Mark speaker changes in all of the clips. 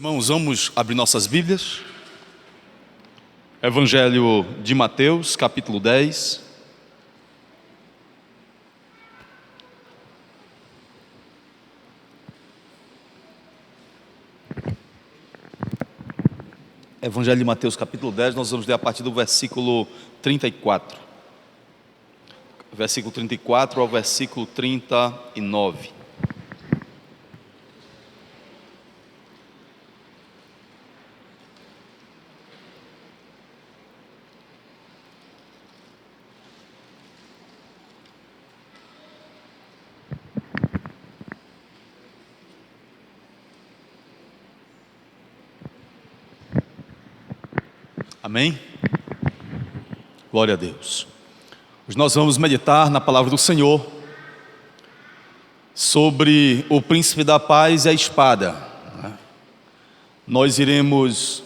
Speaker 1: Irmãos, vamos abrir nossas Bíblias. Evangelho de Mateus, capítulo 10. Evangelho de Mateus, capítulo 10, nós vamos ler a partir do versículo 34. Versículo 34 ao versículo 39. Amém? Glória a Deus. Hoje nós vamos meditar na palavra do Senhor sobre o príncipe da paz e a espada. Nós iremos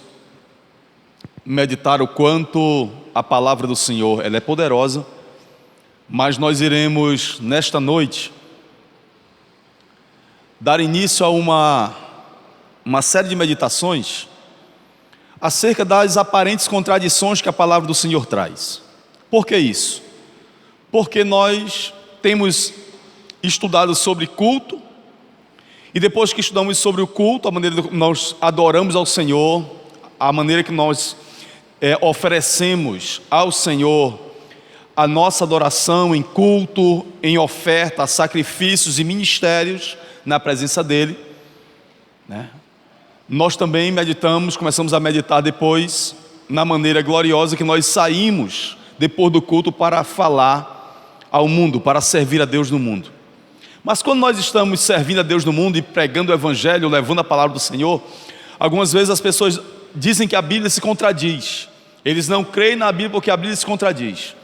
Speaker 1: meditar o quanto a palavra do Senhor ela é poderosa, mas nós iremos nesta noite dar início a uma série de meditações acerca das aparentes contradições que a palavra do Senhor traz. Por que isso? Porque nós temos estudado sobre culto, e depois que estudamos sobre o culto, a maneira que nós adoramos ao Senhor, a maneira que nós oferecemos ao Senhor a nossa adoração em culto, em oferta, sacrifícios e ministérios na presença dEle, né? Nós também começamos a meditar depois na maneira gloriosa que nós saímos depois do culto para falar ao mundo, para servir a Deus no mundo. Mas quando nós estamos servindo a Deus no mundo e pregando o Evangelho, levando a palavra do Senhor, algumas vezes as pessoas dizem que a Bíblia se contradiz. Eles não creem na Bíblia porque a Bíblia se contradiz.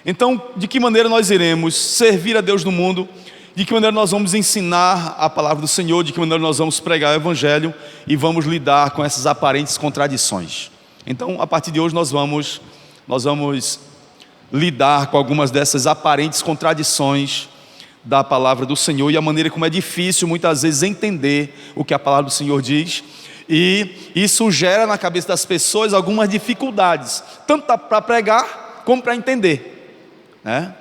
Speaker 1: Então, de que maneira nós iremos servir a Deus no mundo? De que maneira nós vamos ensinar a palavra do Senhor? De que maneira nós vamos pregar o Evangelho e vamos lidar com essas aparentes contradições? Então, a partir de hoje nós vamos lidar com algumas dessas aparentes contradições da palavra do Senhor e a maneira como é difícil muitas vezes entender o que a palavra do Senhor diz, e isso gera na cabeça das pessoas algumas dificuldades, tanto para pregar como para entender, né?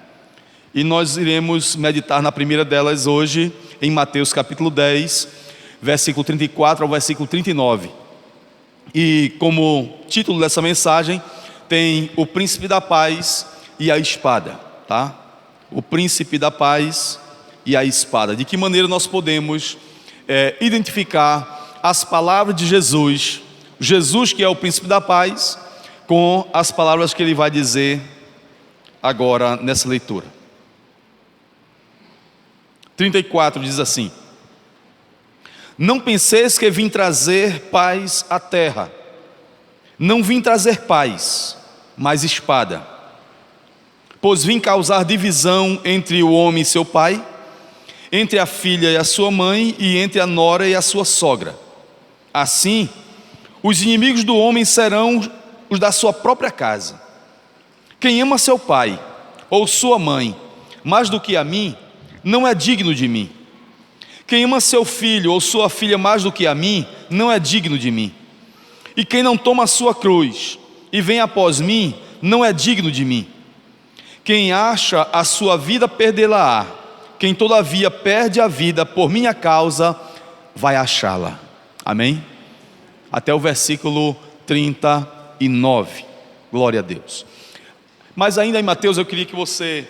Speaker 1: E nós iremos meditar na primeira delas hoje, em Mateus capítulo 10, versículo 34 ao versículo 39. E como título dessa mensagem, tem o príncipe da paz e a espada, tá? O príncipe da paz e a espada. De que maneira nós podemos identificar as palavras de Jesus, Jesus que é o príncipe da paz, com as palavras que ele vai dizer agora nessa leitura. 34 diz assim: não penseis que vim trazer paz à terra. Não vim trazer paz, mas espada. Pois vim causar divisão entre o homem e seu pai, entre a filha e a sua mãe, e entre a nora e a sua sogra. Assim, os inimigos do homem serão os da sua própria casa. Quem ama seu pai ou sua mãe mais do que a mim, não é digno de mim. Quem ama seu filho ou sua filha mais do que a mim, não é digno de mim. E quem não toma a sua cruz e vem após mim, não é digno de mim. Quem acha a sua vida, perdê-la-á. Quem todavia perde a vida por minha causa, vai achá-la. Amém? Até o versículo 39. Glória a Deus. Mas ainda em Mateus, eu queria que você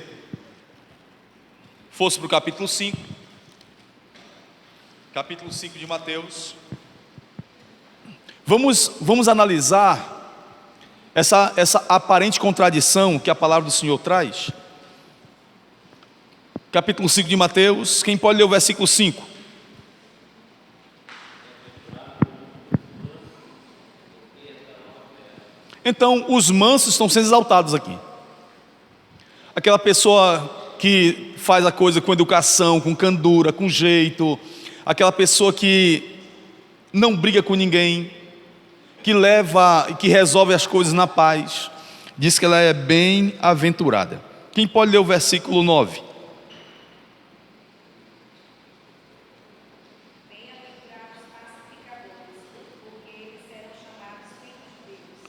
Speaker 1: fosse para o capítulo 5. Capítulo 5 de Mateus. Vamos analisar essa aparente contradição que a palavra do Senhor traz. Capítulo 5 de Mateus. Quem pode ler o versículo 5? Então, os mansos estão sendo exaltados aqui. Aquela pessoa que faz a coisa com educação, com candura, com jeito, aquela pessoa que não briga com ninguém, que resolve as coisas na paz, diz que ela é bem-aventurada. Quem pode ler o versículo 9?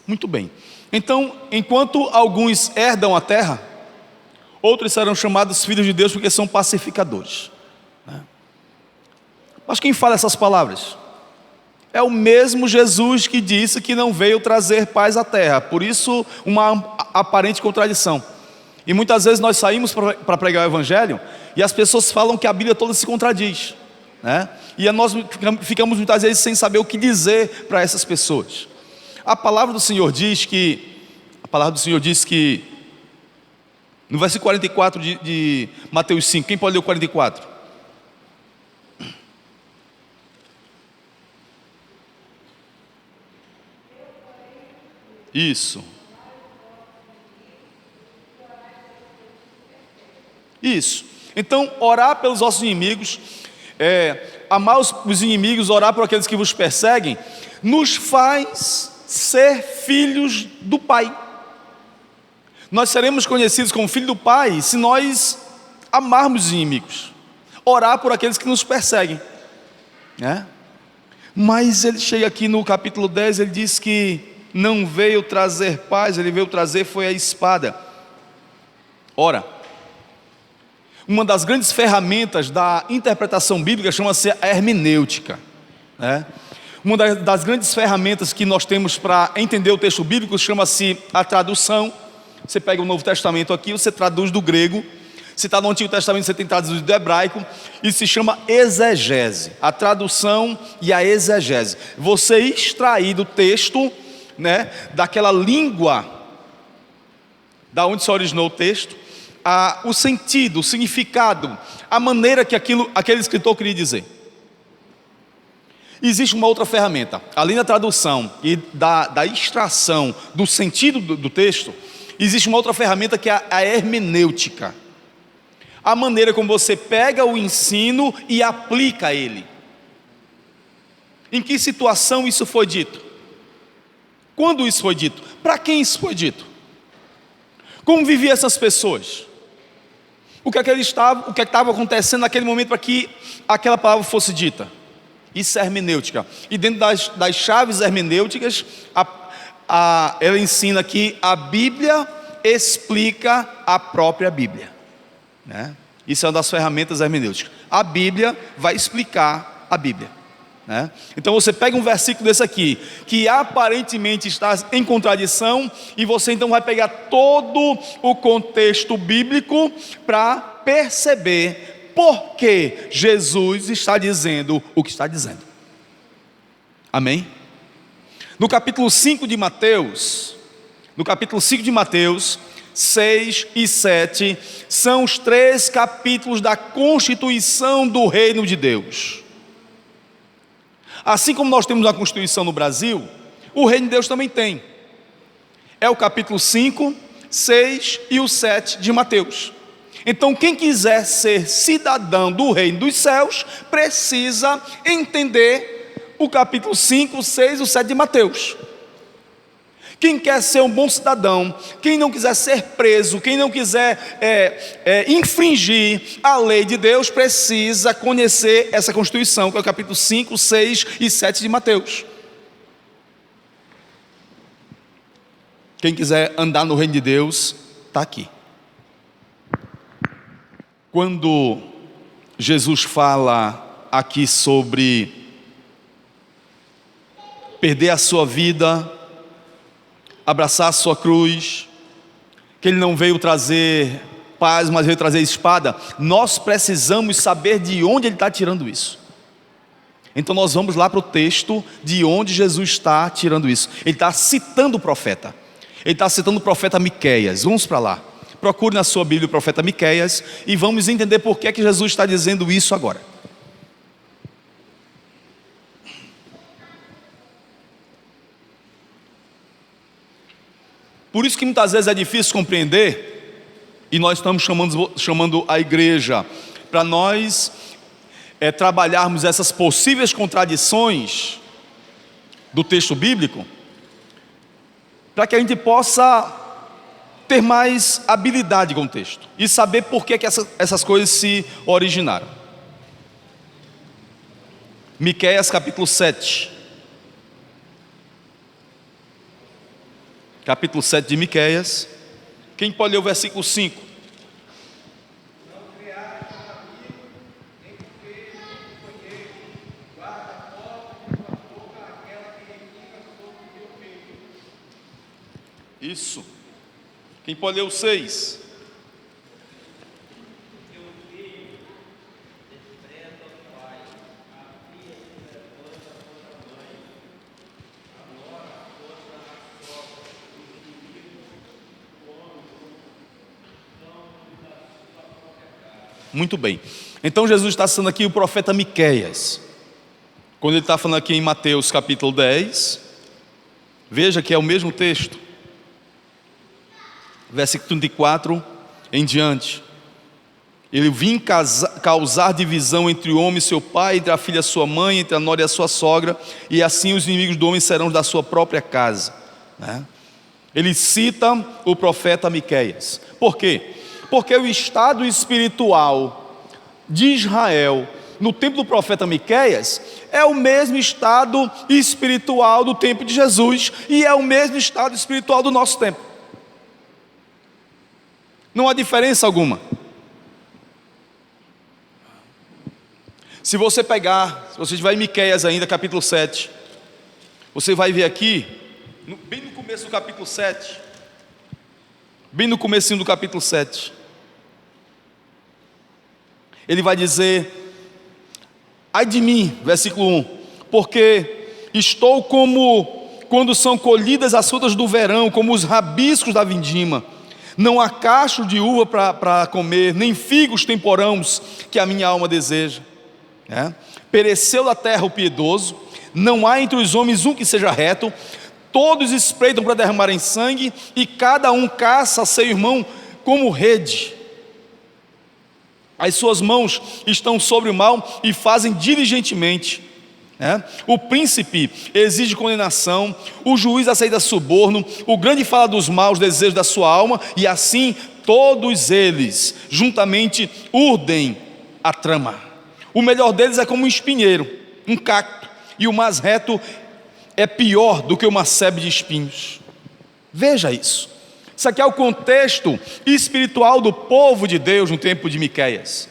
Speaker 1: Muito bem. Então, enquanto alguns herdam a terra, outros serão chamados filhos de Deus porque são pacificadores, né? Mas quem fala essas palavras? É o mesmo Jesus que disse que não veio trazer paz à terra. Por isso, uma aparente contradição. E muitas vezes nós saímos para pregar o Evangelho e as pessoas falam que a Bíblia toda se contradiz, né? E nós ficamos muitas vezes sem saber o que dizer para essas pessoas. A palavra do Senhor diz que, no versículo 44 de Mateus 5, quem pode ler o 44? Isso. Isso. Então, orar pelos nossos inimigos, amar os inimigos, orar por aqueles que vos perseguem, nos faz ser filhos do Pai. Nós seremos conhecidos como filho do Pai se nós amarmos os inimigos, orar por aqueles que nos perseguem, né? Mas ele chega aqui no capítulo 10, ele diz que não veio trazer paz, ele veio trazer foi a espada. Ora, uma das grandes ferramentas da interpretação bíblica chama-se a hermenêutica, né? Uma das grandes ferramentas que nós temos para entender o texto bíblico chama-se a tradução. Você pega o Novo Testamento aqui, você traduz do grego. Se está no Antigo Testamento, você tem traduzido do hebraico. Isso se chama exegese, a tradução e a exegese. Você extrair do texto, né, daquela língua da onde se originou o texto, o sentido, o significado, a maneira que aquele escritor queria dizer. Existe uma outra ferramenta, além da tradução e da extração do sentido do texto, existe uma outra ferramenta que é a hermenêutica. A maneira como você pega o ensino e aplica ele. Em que situação isso foi dito? Quando isso foi dito? Para quem isso foi dito? Como viviam essas pessoas? O que estava acontecendo naquele momento para que aquela palavra fosse dita? Isso é hermenêutica. E dentro das chaves hermenêuticas, ela ensina que a Bíblia explica a própria Bíblia, né? Isso é uma das ferramentas hermenêuticas. A Bíblia vai explicar a Bíblia, né? Então você pega um versículo desse aqui, que aparentemente está em contradição, e você então vai pegar todo o contexto bíblico para perceber por que Jesus está dizendo o que está dizendo. Amém? No capítulo 5 de Mateus, 6 e 7, são os 3 capítulos da constituição do reino de Deus. Assim como nós temos a Constituição no Brasil, o reino de Deus também tem. É o capítulo 5, 6 e o 7 de Mateus. Então quem quiser ser cidadão do reino dos céus, precisa entender o capítulo 5, 6 e o 7 de Mateus. Quem quer ser um bom cidadão, quem não quiser ser preso, quem não quiser infringir a lei de Deus, precisa conhecer essa Constituição, que é o capítulo 5, 6 e 7 de Mateus. Quem quiser andar no reino de Deus, está aqui. Quando Jesus fala aqui sobre perder a sua vida, abraçar a sua cruz, que ele não veio trazer paz, mas veio trazer espada, nós precisamos saber de onde ele está tirando isso. Então nós vamos lá para o texto de onde Jesus está tirando isso. Ele está citando o profeta. Ele está citando o profeta Miqueias. Vamos para lá. Procure na sua Bíblia o profeta Miqueias e vamos entender por que Jesus está dizendo isso agora. Por isso que muitas vezes é difícil compreender, e nós estamos chamando a igreja para nós trabalharmos essas possíveis contradições do texto bíblico, para que a gente possa ter mais habilidade com o texto e saber por que essas coisas se originaram. Miqueias capítulo 7. capítulo 7 de Miqueias. Quem pode ler o versículo 5? Isso. Quem pode ler o 6? Muito bem. Então Jesus está citando aqui o profeta Miqueias. Quando ele está falando aqui em Mateus capítulo 10, veja que é o mesmo texto. Versículo 34 em diante. Ele vim causar divisão entre o homem e seu pai, entre a filha e sua mãe, entre a nora e a sua sogra, e assim os inimigos do homem serão da sua própria casa, né? Ele cita o profeta Miqueias. Por quê? Porque o estado espiritual de Israel no tempo do profeta Miqueias é o mesmo estado espiritual do tempo de Jesus e é o mesmo estado espiritual do nosso tempo. Não há diferença alguma. Se você estiver em Miqueias ainda, capítulo 7, você vai ver aqui, bem no começo do capítulo 7, bem no comecinho do capítulo 7, ele vai dizer: ai de mim, versículo 1, porque estou como quando são colhidas as frutas do verão, como os rabiscos da vindima. Não há cacho de uva para comer, nem figos temporãos que a minha alma deseja. Pereceu da terra o piedoso, não há entre os homens um que seja reto, todos espreitam para derramarem sangue, e cada um caça seu irmão como rede. As suas mãos estão sobre o mal e fazem diligentemente. O príncipe exige condenação, o juiz aceita suborno, o grande fala dos maus desejos da sua alma, e assim todos eles juntamente urdem a trama. O melhor deles é como um espinheiro, um cacto, e o mais reto é pior do que uma sebe de espinhos. Veja isso. Isso aqui é o contexto espiritual do povo de Deus no tempo de Miqueias.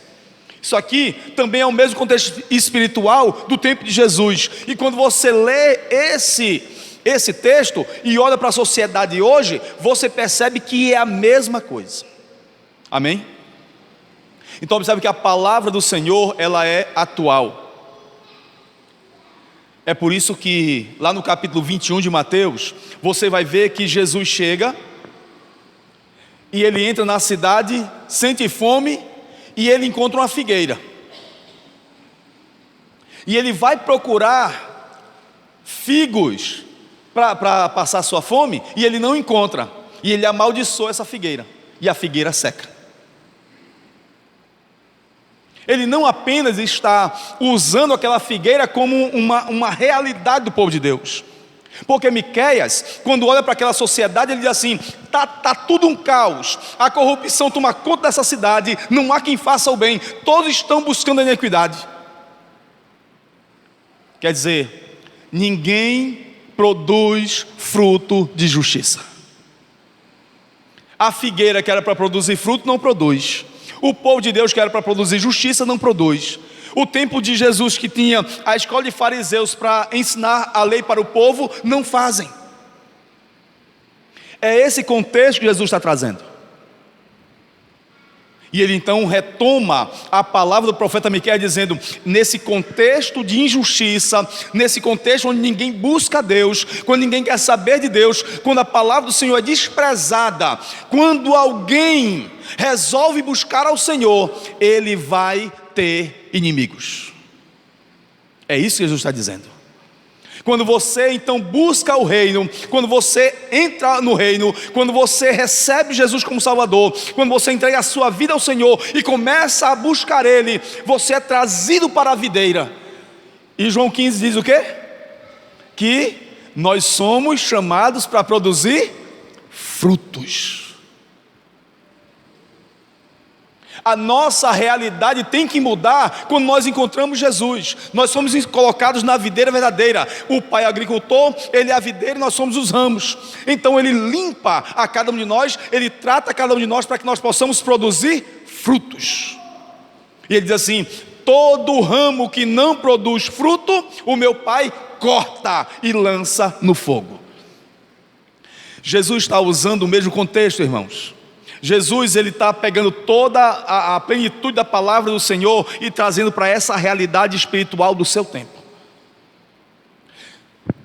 Speaker 1: Isso aqui também é o mesmo contexto espiritual do tempo de Jesus. E quando você lê esse texto e olha para a sociedade hoje, você percebe que é a mesma coisa. Amém? Então observe que a palavra do Senhor, ela é atual. É por isso que lá no capítulo 21 de Mateus, você vai ver que Jesus chega e ele entra na cidade, sente fome, e ele encontra uma figueira. E ele vai procurar figos para passar sua fome, e ele não encontra. E ele amaldiçoa essa figueira, e a figueira seca. Ele não apenas está usando aquela figueira como uma realidade do povo de Deus. Porque Miqueias, quando olha para aquela sociedade, ele diz assim: tá tudo um caos, a corrupção toma conta dessa cidade, não há quem faça o bem, todos estão buscando a iniquidade. Quer dizer, ninguém produz fruto de justiça. A figueira que era para produzir fruto não produz. O povo de Deus que era para produzir justiça não produz. O tempo de Jesus, que tinha a escola de fariseus para ensinar a lei para o povo, não fazem. É esse contexto que Jesus está trazendo. E ele então retoma a palavra do profeta Miqueias dizendo: nesse contexto de injustiça, nesse contexto onde ninguém busca Deus, quando ninguém quer saber de Deus, quando a palavra do Senhor é desprezada, quando alguém resolve buscar ao Senhor, ele vai ter inimigos. É isso que Jesus está dizendo. Quando você então busca o reino, quando você entra no reino, quando você recebe Jesus como Salvador, quando você entrega a sua vida ao Senhor e começa a buscar Ele, você é trazido para a videira. E João 15 diz o quê? Que nós somos chamados para produzir frutos. A nossa realidade tem que mudar quando nós encontramos Jesus. Nós somos colocados na videira verdadeira. O Pai é agricultor, Ele é a videira e nós somos os ramos. Então Ele limpa a cada um de nós, Ele trata cada um de nós para que nós possamos produzir frutos. E Ele diz assim: todo ramo que não produz fruto, o meu Pai corta e lança no fogo. Jesus está usando o mesmo contexto, irmãos. Jesus, ele está pegando toda a plenitude da palavra do Senhor e trazendo para essa realidade espiritual do seu tempo.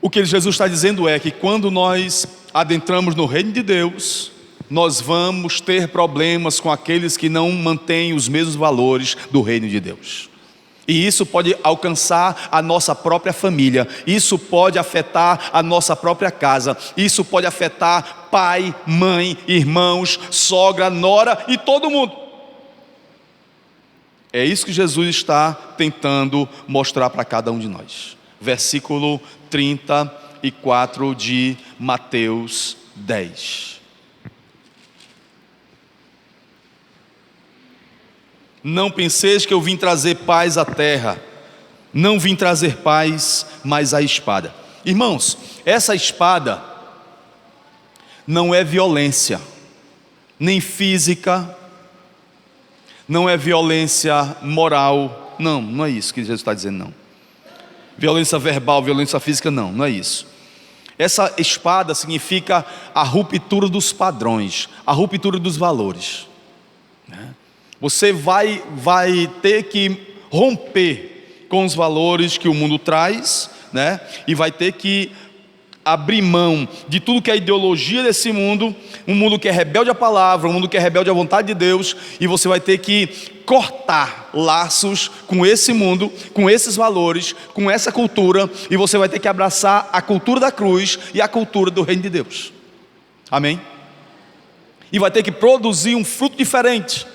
Speaker 1: O que Jesus está dizendo é que quando nós adentramos no reino de Deus, nós vamos ter problemas com aqueles que não mantêm os mesmos valores do reino de Deus. E isso pode alcançar a nossa própria família, isso pode afetar a nossa própria casa, isso pode afetar pai, mãe, irmãos, sogra, nora e todo mundo. É isso que Jesus está tentando mostrar para cada um de nós. Versículo 34 de Mateus 10. Não penseis que eu vim trazer paz à terra. Não vim trazer paz, mas a espada. Irmãos, essa espada não é violência, nem física, não é violência moral. Não é isso que Jesus está dizendo, não. Violência verbal, violência física, não é isso. Essa espada significa a ruptura dos padrões, a ruptura dos valores, né? Você vai ter que romper com os valores que o mundo traz, né? E vai ter que abrir mão de tudo que é a ideologia desse mundo, um mundo que é rebelde à palavra, um mundo que é rebelde à vontade de Deus, e você vai ter que cortar laços com esse mundo, com esses valores, com essa cultura, e você vai ter que abraçar a cultura da cruz e a cultura do reino de Deus. Amém? E vai ter que produzir um fruto diferente.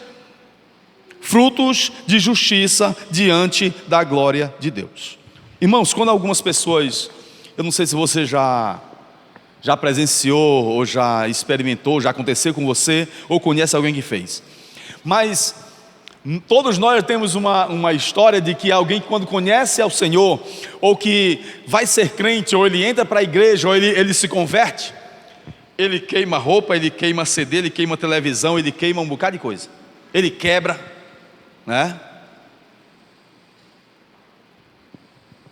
Speaker 1: Frutos de justiça diante da glória de Deus. Irmãos, quando algumas pessoas, eu não sei se você já presenciou, ou já experimentou, já aconteceu com você, ou conhece alguém que fez, mas todos nós temos uma história de que alguém que quando conhece ao Senhor, ou que vai ser crente, ou ele entra para a igreja, ou ele se converte, ele queima roupa, ele queima CD, ele queima televisão, ele queima um bocado de coisa, ele quebra, né?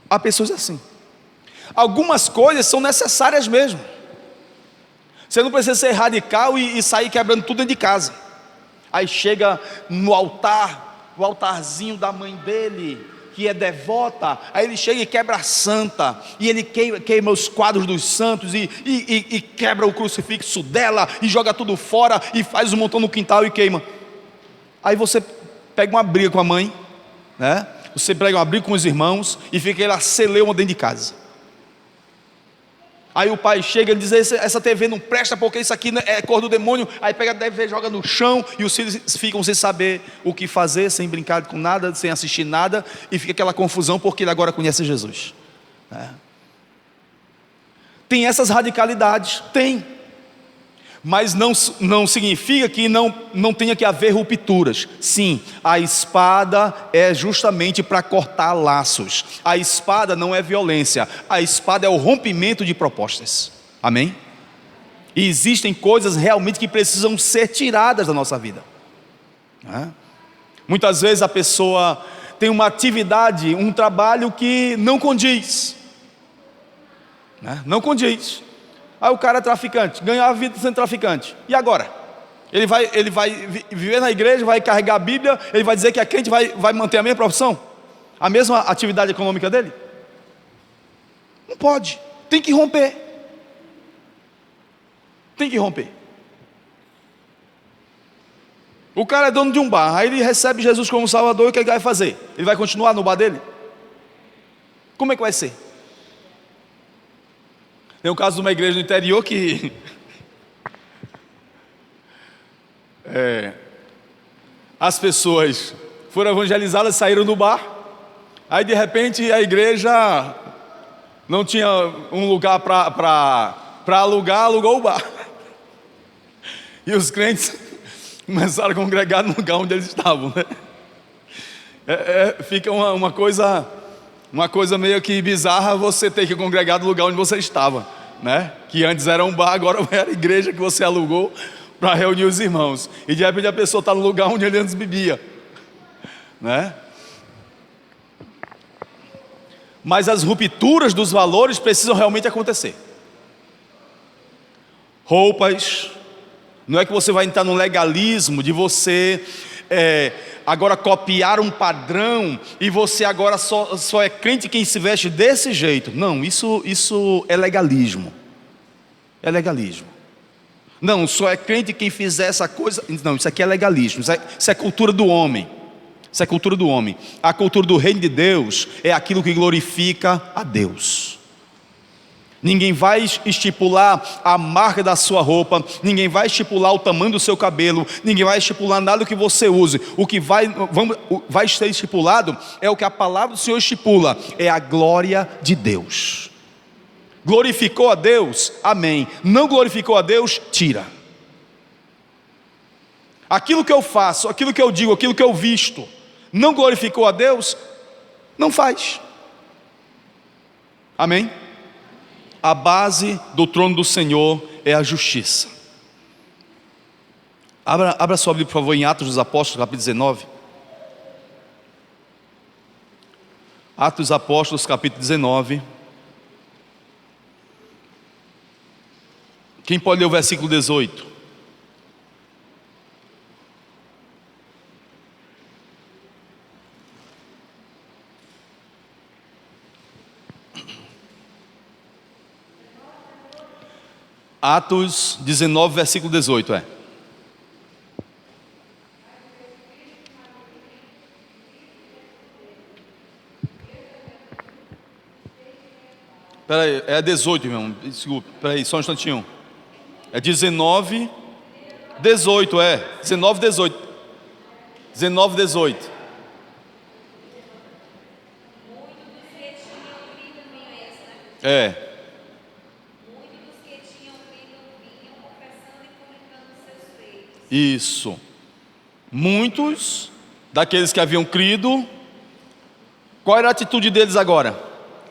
Speaker 1: Há pessoas assim. Algumas coisas são necessárias mesmo. Você não precisa ser radical e sair quebrando tudo dentro de casa. Aí chega no altar, o altarzinho da mãe dele, que é devota, aí ele chega e quebra a santa, e ele queima os quadros dos santos, e quebra o crucifixo dela, e joga tudo fora, e faz um montão no quintal e queima. Aí você pega uma briga com a mãe, né? Você pega uma briga com os irmãos e fica aquela celeuma dentro de casa. Aí o pai chega e diz: essa TV não presta porque isso aqui é cor do demônio. Aí pega a TV, joga no chão, e os filhos ficam sem saber o que fazer, sem brincar com nada, sem assistir nada, e fica aquela confusão porque ele agora conhece Jesus, né? Tem essas radicalidades, tem. Mas não significa que não tenha que haver rupturas. Sim, a espada é justamente para cortar laços. A espada não é violência, a espada é o rompimento de propostas. Amém? E existem coisas realmente que precisam ser tiradas da nossa vida, né? Muitas vezes a pessoa tem uma atividade, um trabalho que não condiz, né? Não condiz. Aí o cara é traficante, ganhou a vida sendo traficante. E agora? Ele vai viver na igreja, vai carregar a Bíblia, ele vai dizer que a crente vai manter a mesma profissão? A mesma atividade econômica dele? Não pode, tem que romper. Tem que romper. O cara é dono de um bar, aí ele recebe Jesus como Salvador, e o que ele vai fazer? Ele vai continuar no bar dele? Como é que vai ser? Tem um caso de uma igreja no interior que as pessoas foram evangelizadas, saíram do bar, aí de repente a igreja não tinha um lugar para alugar, alugou o bar. E os crentes Começaram a congregar no lugar onde eles estavam, né? Fica uma coisa meio que bizarra você ter que congregar no lugar onde você estava, né? Que antes era um bar, agora era a igreja que você alugou para reunir os irmãos. E de repente a pessoa está no lugar onde ele antes bebia, né? Mas as rupturas dos valores precisam realmente acontecer. Roupas, não é que você vai entrar no legalismo de você agora copiar um padrão e você agora só é crente quem se veste desse jeito. Não, isso é legalismo. É legalismo. Não, só é crente quem fizer essa coisa. Não, isso aqui é legalismo. Isso é cultura do homem. Isso é cultura do homem. A cultura do reino de Deus é aquilo que glorifica a Deus. Ninguém vai estipular a marca da sua roupa, ninguém vai estipular o tamanho do seu cabelo, ninguém vai estipular nada do que você use. O que vai ser estipulado é o que a palavra do Senhor estipula, é a glória de Deus. Glorificou a Deus? Amém. Não glorificou a Deus? Tira. Aquilo que eu faço, aquilo que eu digo, aquilo que eu visto, não glorificou a Deus? Não faz. Amém? A base do trono do Senhor é a justiça. Abra sua Bíblia, por favor, em Atos dos Apóstolos, capítulo 19. Atos dos Apóstolos, capítulo 19. Quem pode ler o versículo 18? Atos 19, versículo 18, Espera aí, é 18, irmão. Desculpa, espera aí, só um instantinho. É 19, 18, 19, 18. 19, 18. Isso. Muitos daqueles que haviam crido, qual era a atitude deles agora?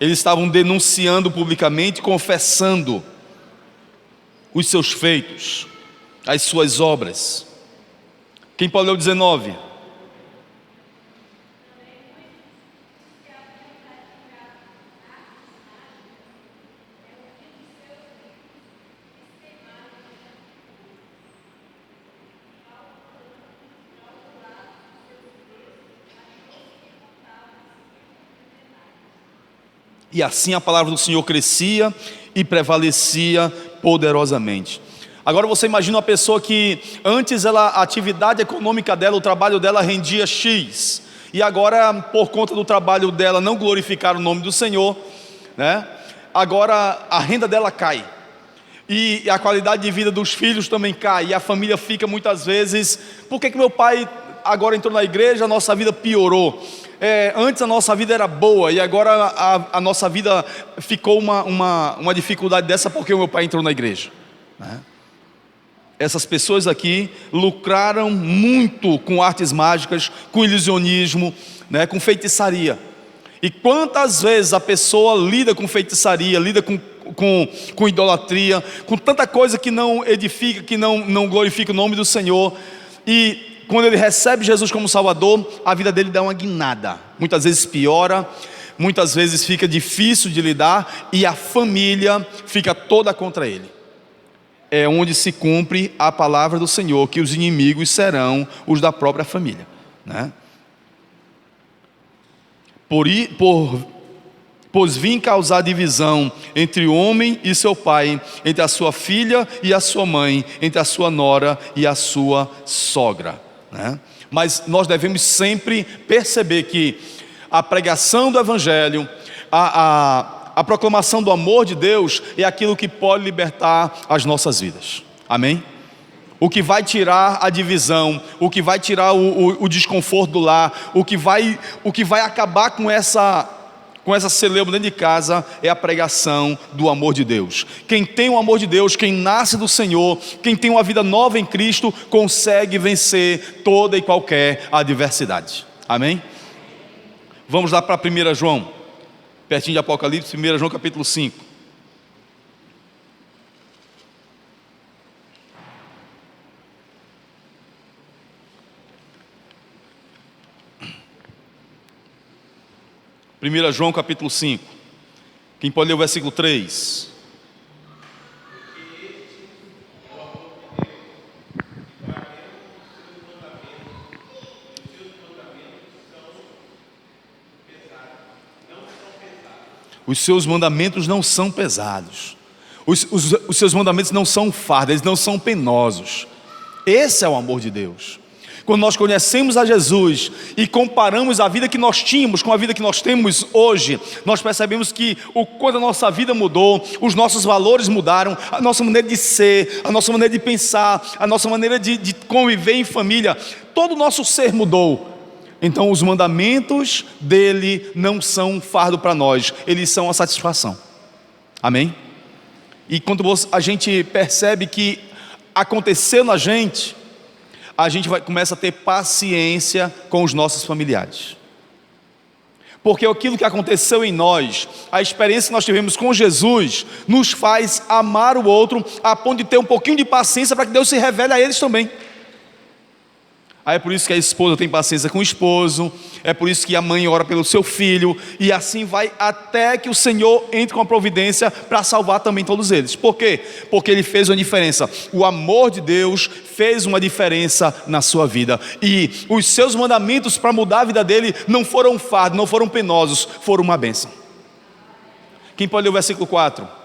Speaker 1: Eles estavam denunciando publicamente, confessando os seus feitos, as suas obras. Quem pode ler o 19? E assim a palavra do Senhor crescia e prevalecia poderosamente. Agora você imagina uma pessoa que antes a atividade econômica dela, o trabalho dela rendia X, e agora por conta do trabalho dela não glorificar o nome do Senhor, né? Agora a renda dela cai, e a qualidade de vida dos filhos também cai, e a família fica muitas vezes: por que meu pai agora entrou na igreja, a nossa vida piorou? Antes a nossa vida era boa e agora a nossa vida ficou uma dificuldade dessa porque o meu pai entrou na igreja, né? Essas pessoas aqui lucraram muito com artes mágicas, com ilusionismo, né, com feitiçaria. E quantas vezes a pessoa lida com feitiçaria, lida com idolatria, com tanta coisa que não edifica, que não glorifica o nome do Senhor, e quando ele recebe Jesus como Salvador, a vida dele dá uma guinada. Muitas vezes piora, muitas vezes fica difícil de lidar, e a família fica toda contra ele. É onde se cumpre a palavra do Senhor, que os inimigos serão os da própria família, né? Pois vim causar divisão entre o homem e seu pai, entre a sua filha e a sua mãe, entre a sua nora e a sua sogra, né? Mas nós devemos sempre perceber que a pregação do Evangelho, a proclamação do amor de Deus é aquilo que pode libertar as nossas vidas. Amém? O que vai tirar a divisão, o que vai tirar o desconforto do lar, o que vai acabar com com essa celeuma dentro de casa, é a pregação do amor de Deus. Quem tem o amor de Deus, quem nasce do Senhor, quem tem uma vida nova em Cristo, consegue vencer toda e qualquer adversidade. Amém? Vamos lá para 1 João, pertinho de Apocalipse, 1 João capítulo 5. Primeira João capítulo 5. Quem pode ler o versículo 3? Os seus mandamentos não são pesados. Os seus mandamentos não são fardos, eles não são penosos. Esse é o amor de Deus. Quando nós conhecemos a Jesus e comparamos a vida que nós tínhamos com a vida que nós temos hoje, nós percebemos que o quanto a nossa vida mudou, os nossos valores mudaram, a nossa maneira de ser, a nossa maneira de pensar, a nossa maneira de conviver em família, todo o nosso ser mudou. Então os mandamentos dele não são um fardo para nós, eles são a satisfação. Amém? E quando a gente percebe que aconteceu na gente, a gente começa a ter paciência com os nossos familiares. Porque aquilo que aconteceu em nós, a experiência que nós tivemos com Jesus, nos faz amar o outro, a ponto de ter um pouquinho de paciência para que Deus se revele a eles também. Aí é por isso que a esposa tem paciência com o esposo, é por isso que a mãe ora pelo seu filho, e assim vai até que o Senhor entre com a providência para salvar também todos eles. Por quê? Porque Ele fez uma diferença. O amor de Deus fez uma diferença na sua vida, e os seus mandamentos para mudar a vida dele não foram um fardo, não foram penosos, foram uma bênção. Quem pode ler o versículo 4?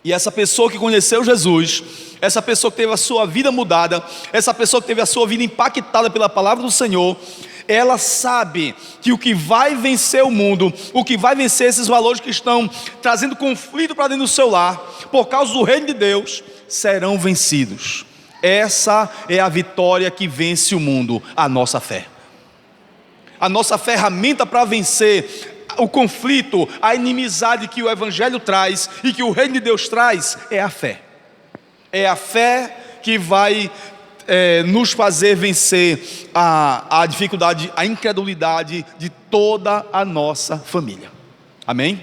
Speaker 1: E essa pessoa que conheceu Jesus, essa pessoa que teve a sua vida mudada, essa pessoa que teve a sua vida impactada pela palavra do Senhor, ela sabe que o que vai vencer o mundo, o que vai vencer esses valores que estão trazendo conflito para dentro do seu lar, por causa do reino de Deus, serão vencidos. Essa é a vitória que vence o mundo, a nossa fé. A nossa ferramenta para vencer o conflito, a inimizade que o Evangelho traz e que o reino de Deus traz, é a fé. É a fé que vai nos fazer vencer a dificuldade, a incredulidade de toda a nossa família. Amém?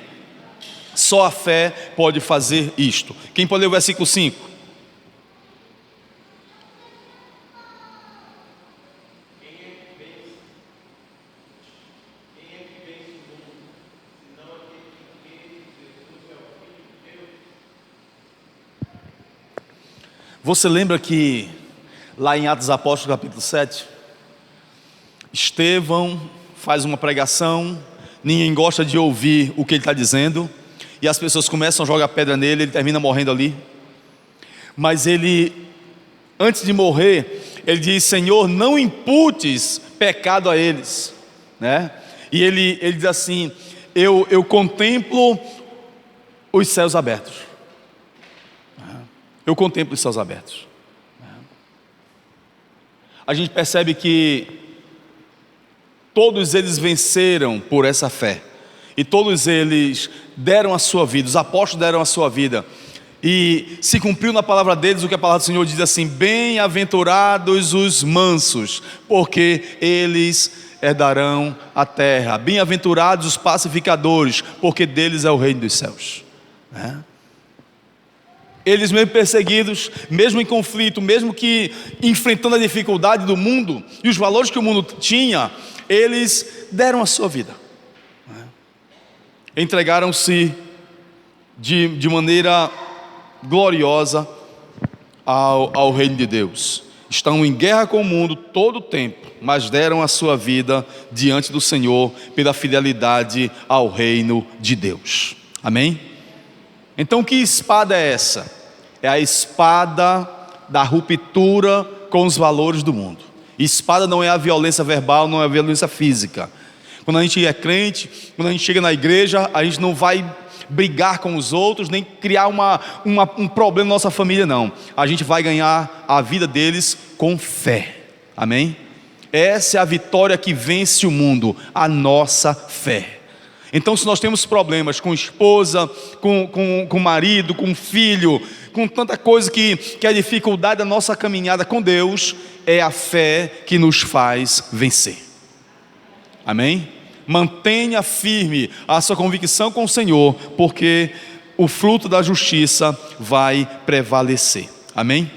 Speaker 1: Só a fé pode fazer isto. Quem pode ler o versículo 5? Você lembra que lá em Atos Apóstolos capítulo 7, Estevão faz uma pregação, ninguém gosta de ouvir o que ele está dizendo, e as pessoas começam a jogar pedra nele, ele termina morrendo ali. Mas ele, antes de morrer, ele diz: Senhor, não imputes pecado a eles, né? E ele diz assim: eu contemplo os céus abertos. Eu contemplo os céus abertos. A gente percebe que todos eles venceram por essa fé, e todos eles deram a sua vida, os apóstolos deram a sua vida, e se cumpriu na palavra deles o que a palavra do Senhor diz assim: bem-aventurados os mansos, porque eles herdarão a terra. Bem-aventurados os pacificadores, porque deles é o reino dos céus. Eles mesmo perseguidos, mesmo em conflito, mesmo que enfrentando a dificuldade do mundo e os valores que o mundo tinha, eles deram a sua vida, entregaram-se de maneira gloriosa ao reino de Deus. Estão em guerra com o mundo todo o tempo, mas deram a sua vida diante do Senhor pela fidelidade ao reino de Deus. Amém? Então, que espada é essa? É a espada da ruptura com os valores do mundo. Espada não é a violência verbal, não é a violência física. Quando a gente é crente, quando a gente chega na igreja, a gente não vai brigar com os outros, nem criar um problema na nossa família, não. A gente vai ganhar a vida deles com fé, amém? Essa é a vitória que vence o mundo, a nossa fé. Então, se nós temos problemas com esposa, com marido, com filho, com tanta coisa que é dificuldade da nossa caminhada com Deus, é a fé que nos faz vencer, amém? Mantenha firme a sua convicção com o Senhor, porque o fruto da justiça vai prevalecer, amém?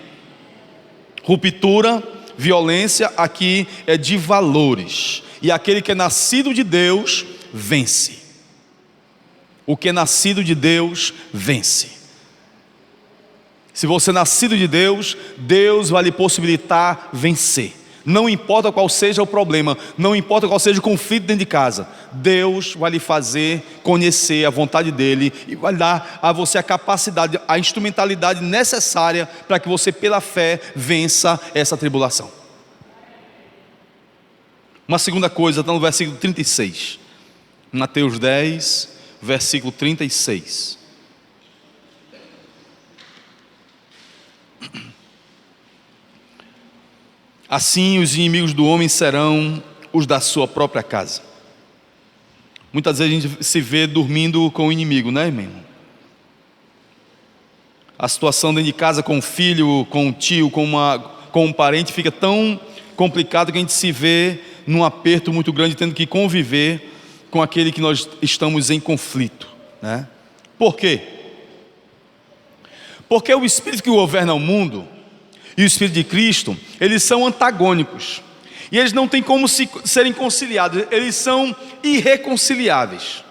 Speaker 1: Ruptura, violência aqui é de valores, e aquele que é nascido de Deus vence. O que é nascido de Deus vence. Se você é nascido de Deus, Deus vai lhe possibilitar vencer. Não importa qual seja o problema, não importa qual seja o conflito dentro de casa, Deus vai lhe fazer conhecer a vontade dEle e vai dar a você a capacidade, a instrumentalidade necessária para que você, pela fé, vença essa tribulação. Uma segunda coisa está no versículo 36, Mateus 10, versículo 36. Assim os inimigos do homem serão os da sua própria casa. Muitas vezes a gente se vê dormindo com o inimigo, né, irmão? A situação dentro de casa com o filho, com o tio, com um parente fica tão complicado que a gente se vê num aperto muito grande, tendo que conviver com aquele que nós estamos em conflito, né? Por quê? Porque o espírito que governa o mundo e o Espírito de Cristo, eles são antagônicos, e eles não têm como serem conciliados, eles são irreconciliáveis.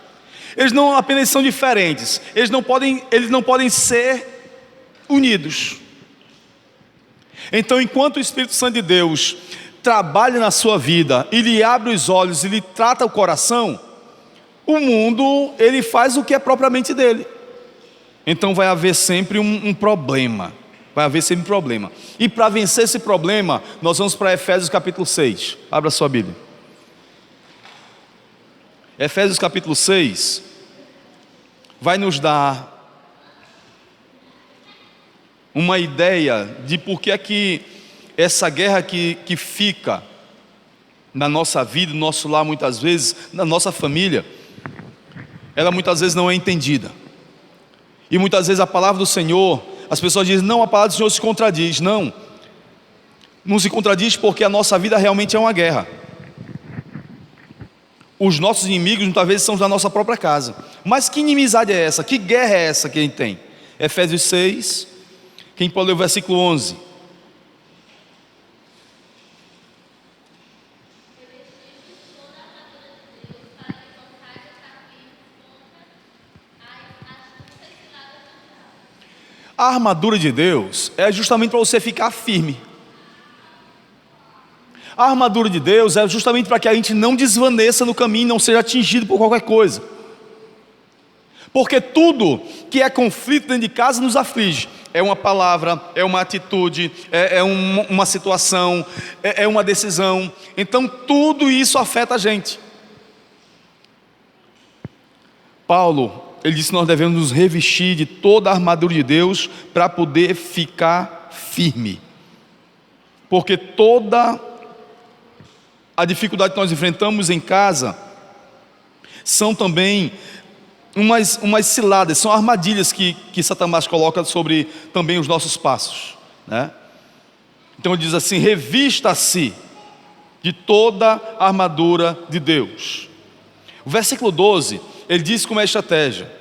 Speaker 1: Eles não apenas são diferentes, eles não podem ser unidos. Então, enquanto o Espírito Santo de Deus trabalha na sua vida, e lhe abre os olhos, e lhe trata o coração, o mundo, ele faz o que é propriamente dele. Então vai haver sempre um problema. Vai haver sempre um problema. E para vencer esse problema, nós vamos para Efésios capítulo 6. Abra sua Bíblia. Efésios capítulo 6 vai nos dar uma ideia de por que é que essa guerra que fica na nossa vida, no nosso lar muitas vezes, na nossa família, ela muitas vezes não é entendida. E muitas vezes a palavra do Senhor, as pessoas dizem, não, a palavra do Senhor se contradiz. Não se contradiz, porque a nossa vida realmente é uma guerra. Os nossos inimigos muitas vezes são da nossa própria casa. Mas que inimizade é essa? Que guerra é essa que a gente tem? Efésios 6, quem pode ler o versículo 11? A armadura de Deus é justamente para você ficar firme. A armadura de Deus é justamente para que a gente não desvaneça no caminho, não seja atingido por qualquer coisa. Porque tudo que é conflito dentro de casa nos aflige. É uma palavra, é uma atitude, é uma situação, é uma decisão. Então tudo isso afeta a gente. Paulo, ele disse que nós devemos nos revestir de toda a armadura de Deus para poder ficar firme. Porque toda a dificuldade que nós enfrentamos em casa são também umas ciladas, são armadilhas que Satanás coloca sobre também os nossos passos, né? Então ele diz assim, revista-se de toda a armadura de Deus. O versículo 12, ele diz como é a estratégia,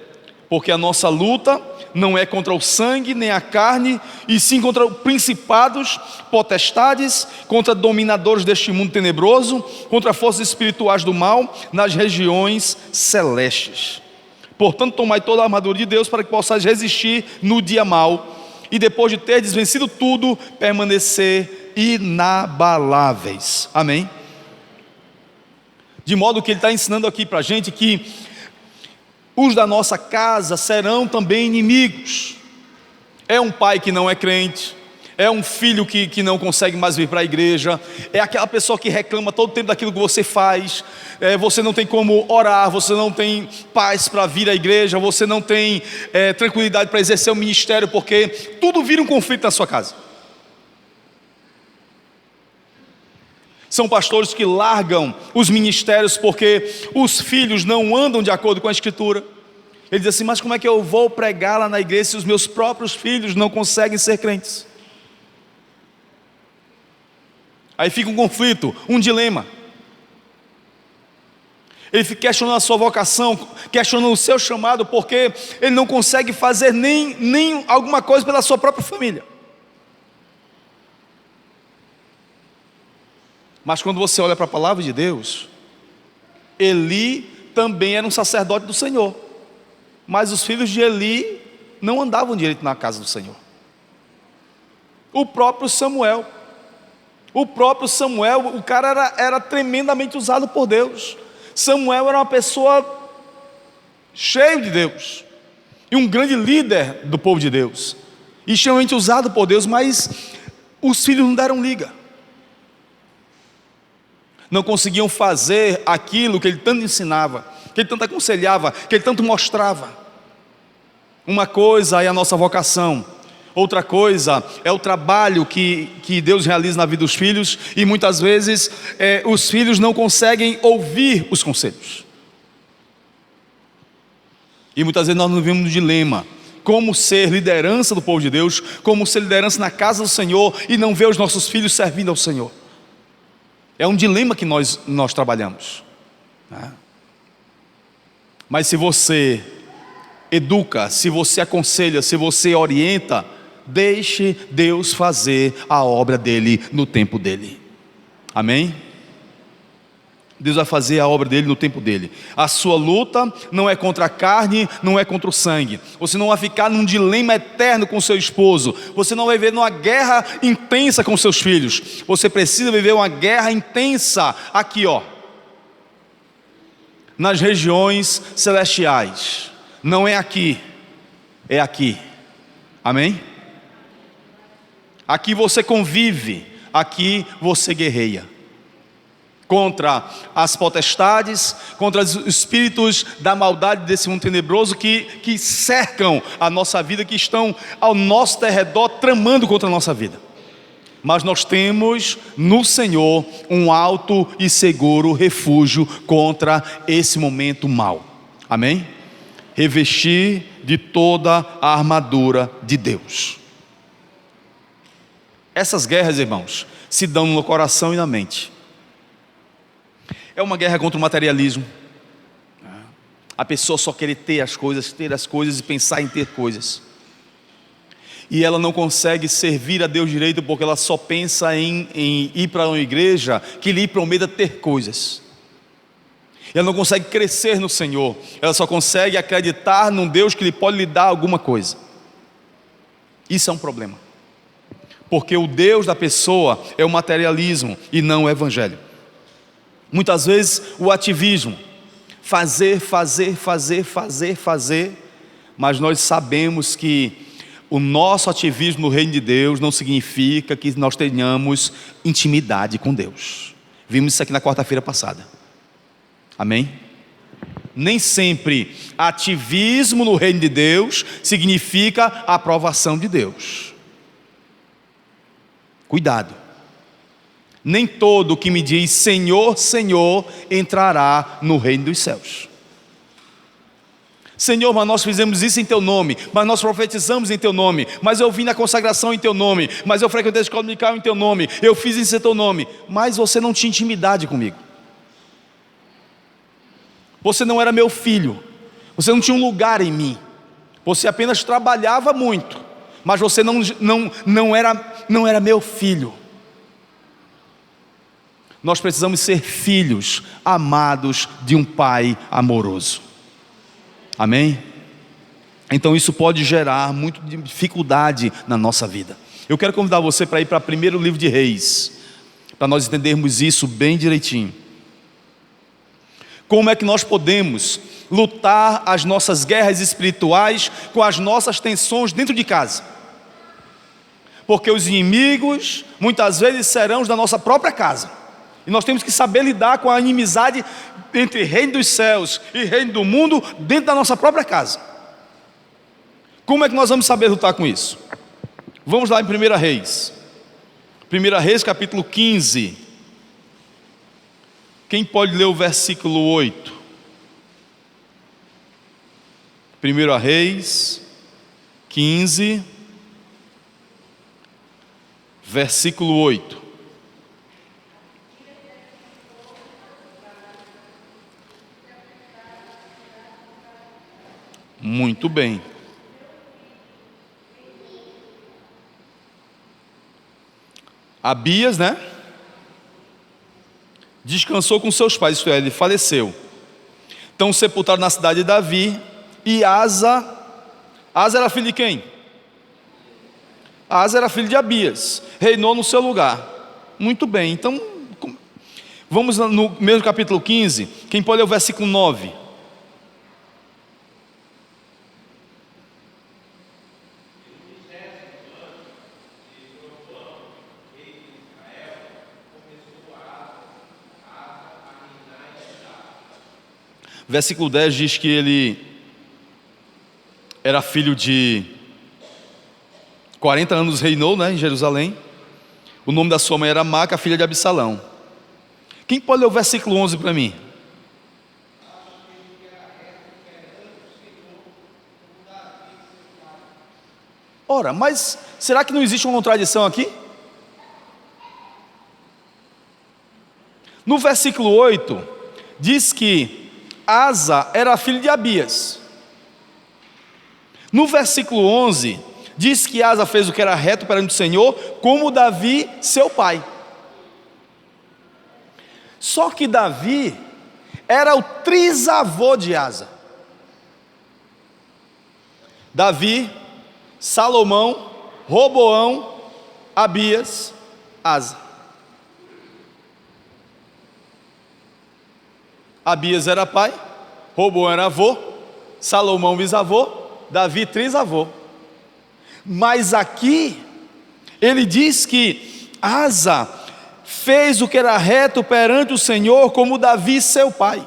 Speaker 1: porque a nossa luta não é contra o sangue nem a carne, e sim contra principados, potestades, contra dominadores deste mundo tenebroso, contra forças espirituais do mal nas regiões celestes. Portanto, tomai toda a armadura de Deus para que possais resistir no dia mau, e depois de ter desvencido tudo, permanecer inabaláveis. Amém? De modo que ele está ensinando aqui para a gente que os da nossa casa serão também inimigos. É um pai que não é crente, é um filho que não consegue mais vir para a igreja, é aquela pessoa que reclama todo o tempo daquilo que você faz, você não tem como orar, você não tem paz para vir à igreja, você não tem tranquilidade para exercer o ministério, porque tudo vira um conflito na sua casa. São pastores que largam os ministérios porque os filhos não andam de acordo com a Escritura. Ele diz assim: mas como é que eu vou pregar lá na igreja se os meus próprios filhos não conseguem ser crentes? Aí fica um conflito, um dilema. Ele fica questionando a sua vocação, questionando o seu chamado, porque ele não consegue fazer nem alguma coisa pela sua própria família. Mas quando você olha para a palavra de Deus, Eli também era um sacerdote do Senhor, mas os filhos de Eli não andavam direito na casa do Senhor. O próprio Samuel, o cara era tremendamente usado por Deus. Samuel era uma pessoa cheia de Deus, e um grande líder do povo de Deus, e extremamente usado por Deus, mas os filhos não deram liga. Não conseguiam fazer aquilo que ele tanto ensinava, que ele tanto aconselhava, que ele tanto mostrava. Uma coisa é a nossa vocação, outra coisa é o trabalho que Deus realiza na vida dos filhos, e muitas vezes os filhos não conseguem ouvir os conselhos. E muitas vezes nós nos vemos no dilema: como ser liderança do povo de Deus, como ser liderança na casa do Senhor e não ver os nossos filhos servindo ao Senhor. É um dilema que nós trabalhamos, né? Mas se você educa, se você aconselha, se você orienta, deixe Deus fazer a obra dele no tempo dele. Amém? Deus vai fazer a obra dele no tempo dele. A sua luta não é contra a carne, não é contra o sangue. Você não vai ficar num dilema eterno com seu esposo. Você não vai viver numa guerra intensa com seus filhos. Você precisa viver uma guerra intensa aqui, nas regiões celestiais. Não é aqui, é aqui. Amém? Aqui você convive, aqui você guerreia contra as potestades, contra os espíritos da maldade desse mundo tenebroso que cercam a nossa vida, que estão ao nosso derredor tramando contra a nossa vida. Mas nós temos no Senhor um alto e seguro refúgio contra esse momento mau. Amém? Revestir de toda a armadura de Deus. Essas guerras, irmãos, se dão no coração e na mente. É uma guerra contra o materialismo. A pessoa só quer ter as coisas e pensar em ter coisas. E ela não consegue servir a Deus direito porque ela só pensa em ir para uma igreja que lhe prometa ter coisas. Ela não consegue crescer no Senhor. Ela só consegue acreditar num Deus que lhe pode lhe dar alguma coisa. Isso é um problema. Porque o Deus da pessoa é o materialismo e não o evangelho. Muitas vezes o ativismo, fazer, mas nós sabemos que o nosso ativismo no reino de Deus não significa que nós tenhamos intimidade com Deus. Vimos isso aqui na quarta-feira passada. Amém? Nem sempre ativismo no reino de Deus significa a aprovação de Deus. Cuidado. Nem todo que me diz Senhor, Senhor entrará no reino dos céus. Senhor, mas nós fizemos isso em Teu nome, mas nós profetizamos em Teu nome, mas eu vim na consagração em Teu nome, mas eu frequentei a escola dominical em Teu nome, eu fiz isso em Teu nome, mas você não tinha intimidade comigo. Você não era meu filho, você não tinha um lugar em mim, você apenas trabalhava muito, mas você não era meu filho. Nós precisamos ser filhos amados de um Pai amoroso. Amém? Então isso pode gerar muita dificuldade na nossa vida. Eu quero convidar você para ir para o primeiro livro de Reis, para nós entendermos isso bem direitinho. Como é que nós podemos lutar as nossas guerras espirituais com as nossas tensões dentro de casa? porque os inimigos muitas vezes serão os da nossa própria casa, e nós temos que saber lidar com a inimizade entre reino dos céus e reino do mundo dentro da nossa própria casa. Como é que nós vamos saber lutar com isso? Vamos lá em 1 Reis. 1 Reis capítulo 15. Quem pode ler o versículo 8? 1 Reis 15, versículo 8. Muito bem. Abias, né? Descansou com seus pais, isto é, ele faleceu. Então sepultaram na cidade de Davi. E Asa era filho de quem? Asa era filho de Abias, reinou no seu lugar. Muito bem, então vamos no mesmo capítulo 15. Quem pode ler o versículo 9? Versículo 10 diz que ele era filho de 40 anos, reinou, né, em Jerusalém. O nome da sua mãe era Maca, filha de Absalão. Quem pode ler o versículo 11 para mim? Ora, mas será que não existe uma contradição aqui? No versículo 8 diz que Asa era filho de Abias. No versículo 11 diz que Asa fez o que era reto perante o Senhor, como Davi, seu pai. Só que Davi era o trisavô de Asa. Davi, Salomão, Roboão, Abias, Asa. Abias era pai, Roboão era avô, Salomão bisavô, Davi trisavô. Mas aqui ele diz que Asa fez o que era reto perante o Senhor, como Davi seu pai.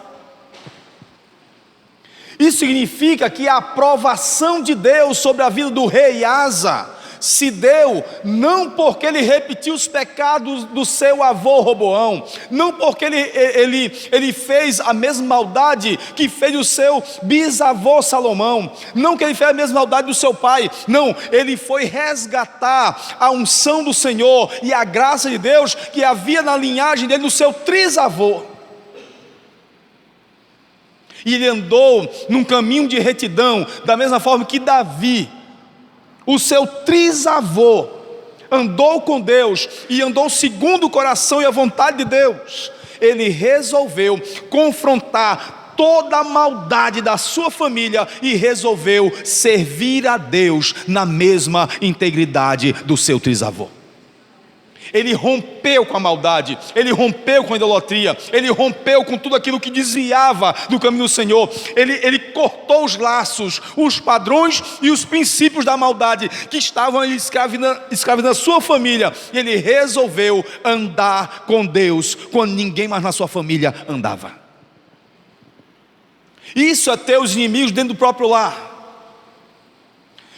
Speaker 1: Isso significa que a aprovação de Deus sobre a vida do rei Asa se deu não porque ele repetiu os pecados do seu avô Roboão, não porque ele fez a mesma maldade que fez o seu bisavô Salomão, não que ele fez a mesma maldade do seu pai, não, ele foi resgatar a unção do Senhor e a graça de Deus que havia na linhagem dele, no seu trisavô. E ele andou num caminho de retidão, da mesma forma que Davi, o seu trisavô, andou com Deus e andou segundo o coração e a vontade de Deus. Ele resolveu confrontar toda a maldade da sua família e resolveu servir a Deus na mesma integridade do seu trisavô. Ele rompeu com a maldade, ele rompeu com a idolatria, ele rompeu com tudo aquilo que desviava do caminho do Senhor. Ele cortou os laços, os padrões e os princípios da maldade que estavam escravizando a sua família. E ele resolveu andar com Deus quando ninguém mais na sua família andava. Isso é ter os inimigos dentro do próprio lar.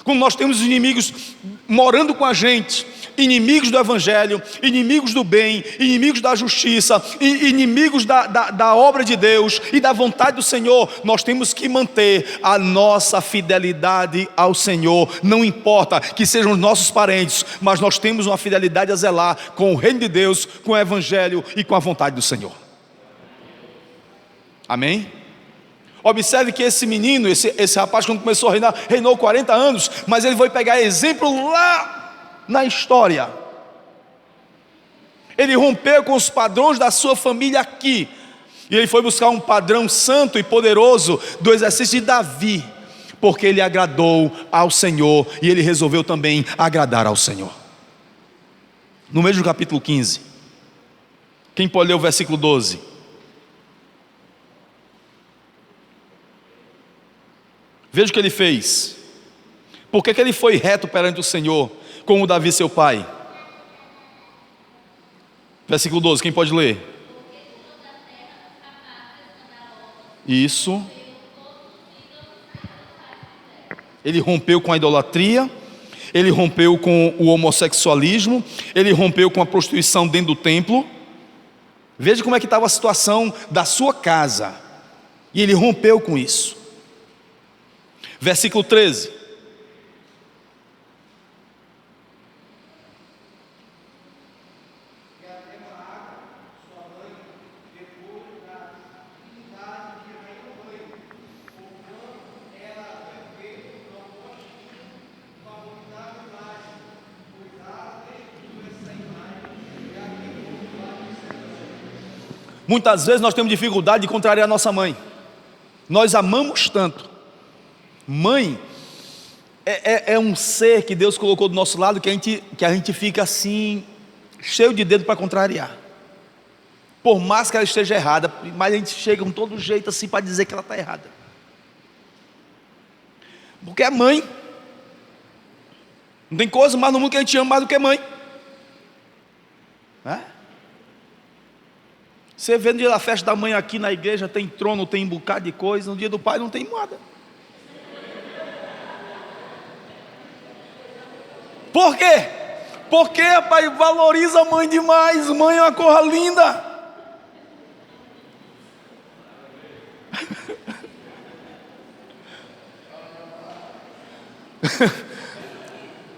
Speaker 1: Quando nós temos os inimigos morando com a gente, inimigos do evangelho, inimigos do bem, inimigos da justiça, inimigos da obra de Deus e da vontade do Senhor, nós temos que manter a nossa fidelidade ao Senhor. Não importa que sejam os nossos parentes, mas nós temos uma fidelidade a zelar com o reino de Deus, com o evangelho e com a vontade do Senhor. Amém? Observe que esse menino, esse rapaz, quando começou a reinar, reinou 40 anos, mas ele foi pegar exemplo lá na história. Ele rompeu com os padrões da sua família aqui, e ele foi buscar um padrão santo e poderoso do exercício de Davi, porque ele agradou ao Senhor, e ele resolveu também agradar ao Senhor. No mesmo capítulo 15, quem pode ler o versículo 12? Veja o que ele fez. Por que ele foi reto perante o Senhor? como Davi seu pai. Versículo 12, quem pode ler? Isso. Ele rompeu com a idolatria, ele rompeu com o homossexualismo, ele rompeu com a prostituição dentro do templo. Veja como é que estava a situação da sua casa, e ele rompeu com isso. Versículo 13. Muitas vezes nós temos dificuldade de contrariar a nossa mãe. Nós amamos tanto. Mãe é um ser que Deus colocou do nosso lado que a gente fica assim, cheio de dedo para contrariar. Por mais que ela esteja errada, mas a gente chega com todo jeito assim para dizer que ela está errada. Porque é mãe. Não tem coisa mais no mundo que a gente ama mais do que mãe. Você vê no dia da festa da mãe aqui na igreja, tem trono, tem um bocado de coisa. No dia do pai não tem nada. Por quê? Porque, pai, valoriza a mãe demais. Mãe é uma coisa linda.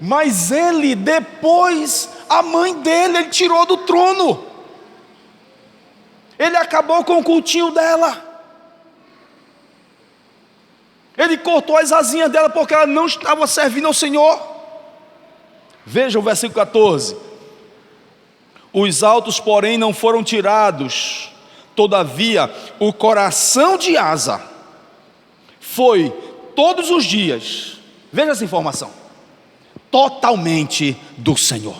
Speaker 1: Mas ele, depois, a mãe dele, ele tirou do trono. Ele acabou com o cultinho dela. Ele cortou as asinhas dela porque ela não estava servindo ao Senhor. Veja o versículo 14. Os altos, porém, não foram tirados. Todavia, o coração de Asa foi todos os dias, veja essa informação, totalmente do Senhor.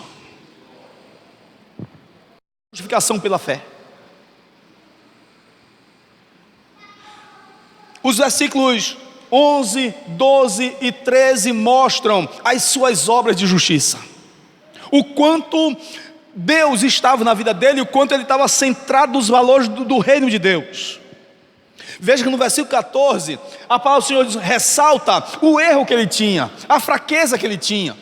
Speaker 1: Justificação pela fé. Os versículos 11, 12 e 13 mostram as suas obras de justiça. O quanto Deus estava na vida dele, o quanto ele estava centrado nos valores do reino de Deus. Veja que no versículo 14, a palavra do Senhor ressalta o erro que ele tinha, a fraqueza que ele tinha.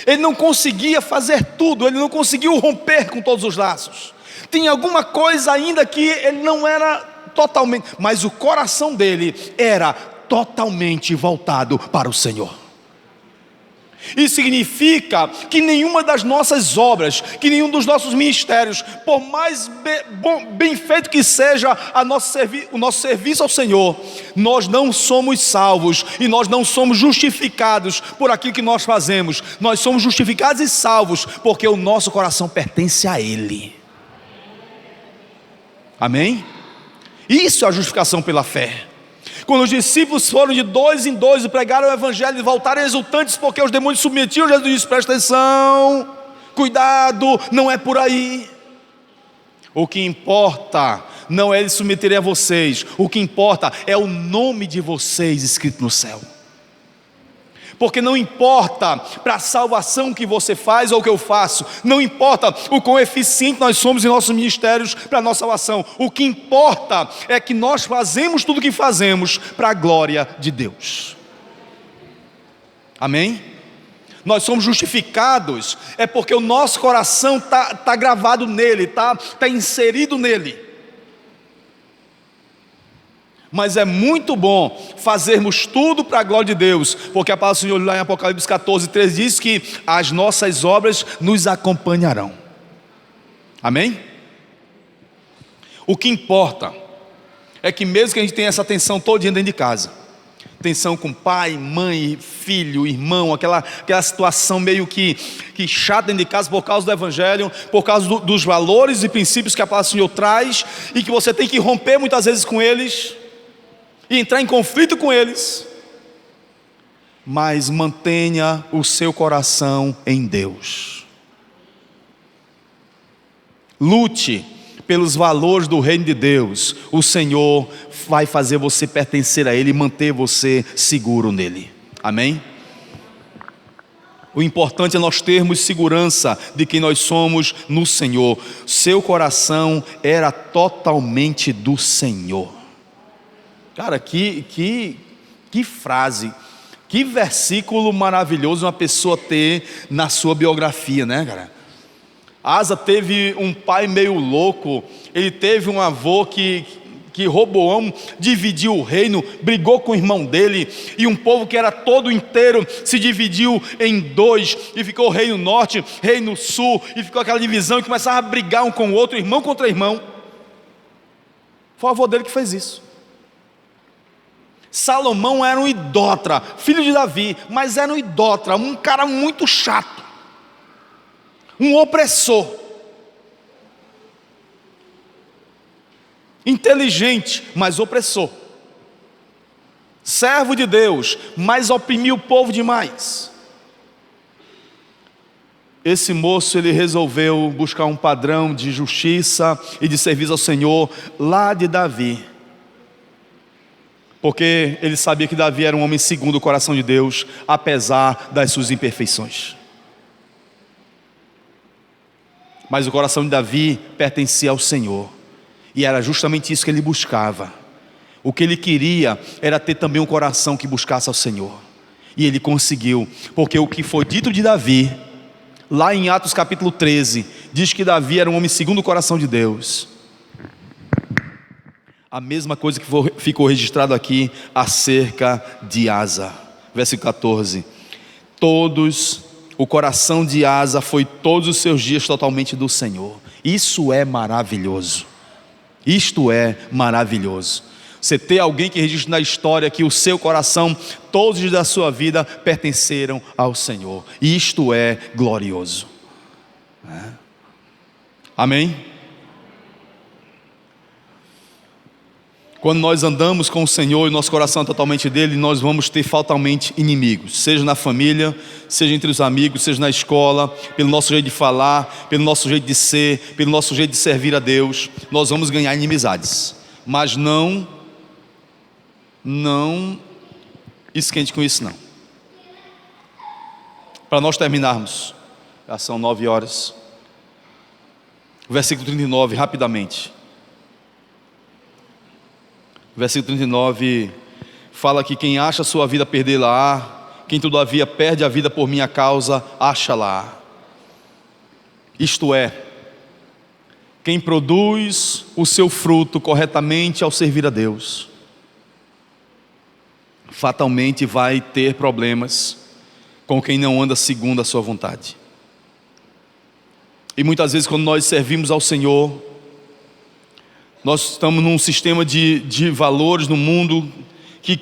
Speaker 1: Ele não conseguia fazer tudo, ele não conseguiu romper com todos os laços. Tinha alguma coisa ainda que ele não era totalmente, mas o coração dele era totalmente voltado para o Senhor. Isso significa que nenhuma das nossas obras, que nenhum dos nossos ministérios, por mais bem feito que seja o nosso serviço ao Senhor, nós não somos salvos e nós não somos justificados por aquilo que nós fazemos. Nós somos justificados e salvos porque o nosso coração pertence a Ele. Amém? Isso é a justificação pela fé. Quando os discípulos foram de 2 em 2 e pregaram o evangelho e voltaram exultantes porque os demônios submetiam, Jesus disse: presta atenção, cuidado, não é por aí. O que importa não é eles submeterem a vocês, o que importa é o nome de vocês escrito no céu. Porque não importa para a salvação que você faz ou que eu faço, não importa o quão eficiente nós somos em nossos ministérios para a nossa salvação, o que importa é que nós fazemos tudo o que fazemos para a glória de Deus. Amém? Nós somos justificados, é porque o nosso coração está gravado nele, está inserido nele. Mas é muito bom fazermos tudo para a glória de Deus, porque a palavra do Senhor lá em Apocalipse 14:3 diz que as nossas obras nos acompanharão. Amém? O que importa é que mesmo que a gente tenha essa tensão todo dia dentro de casa, tensão com pai, mãe, filho, irmão, aquela situação meio que chata dentro de casa por causa do evangelho, por causa dos valores e princípios que a palavra do Senhor traz, e que você tem que romper muitas vezes com eles, e entrar em conflito com eles, mas mantenha o seu coração em Deus. Lute pelos valores do reino de Deus. O Senhor vai fazer você pertencer a Ele e manter você seguro nele. Amém? O importante é nós termos segurança de quem nós somos no Senhor. Seu coração era totalmente do Senhor. Cara, que frase, que versículo maravilhoso uma pessoa ter na sua biografia, né, cara? Asa teve um pai meio louco, ele teve um avô que Roboão dividiu o reino, brigou com o irmão dele, e um povo que era todo inteiro se dividiu em dois, e ficou o reino norte, reino sul, e ficou aquela divisão, e começava a brigar um com o outro, irmão contra irmão. Foi o avô dele que fez isso. Salomão era um idólatra, filho de Davi, mas era um idólatra, um cara muito chato, um opressor, inteligente, mas opressor, servo de Deus, mas oprimia o povo demais. Esse moço, ele resolveu buscar um padrão de justiça e de serviço ao Senhor lá de Davi, porque ele sabia que Davi era um homem segundo o coração de Deus, apesar das suas imperfeições. Mas o coração de Davi pertencia ao Senhor, e era justamente isso que ele buscava. O que ele queria era ter também um coração que buscasse ao Senhor, e ele conseguiu, porque o que foi dito de Davi, lá em Atos capítulo 13, diz que Davi era um homem segundo o coração de Deus. A mesma coisa que ficou registrado aqui acerca de Asa, versículo 14. O coração de Asa foi todos os seus dias totalmente do Senhor. Isso é maravilhoso. Isto é maravilhoso. Você ter alguém que registra na história que o seu coração, todos os dias da sua vida, pertenceram ao Senhor. Isto é glorioso. Amém? Quando nós andamos com o Senhor e nosso coração é totalmente dele, nós vamos ter fatalmente inimigos, seja na família, seja entre os amigos, seja na escola, pelo nosso jeito de falar, pelo nosso jeito de ser, pelo nosso jeito de servir a Deus. Nós vamos ganhar inimizades, mas não esquente com isso não. Para nós terminarmos, já são 9 horas, versículo 39, rapidamente. Versículo 39 fala que quem acha a sua vida perdê-la-á, quem todavia perde a vida por minha causa, acha-la. Isto é, quem produz o seu fruto corretamente ao servir a Deus, fatalmente vai ter problemas com quem não anda segundo a sua vontade. E muitas vezes quando nós servimos ao Senhor, nós estamos num sistema de valores no mundo que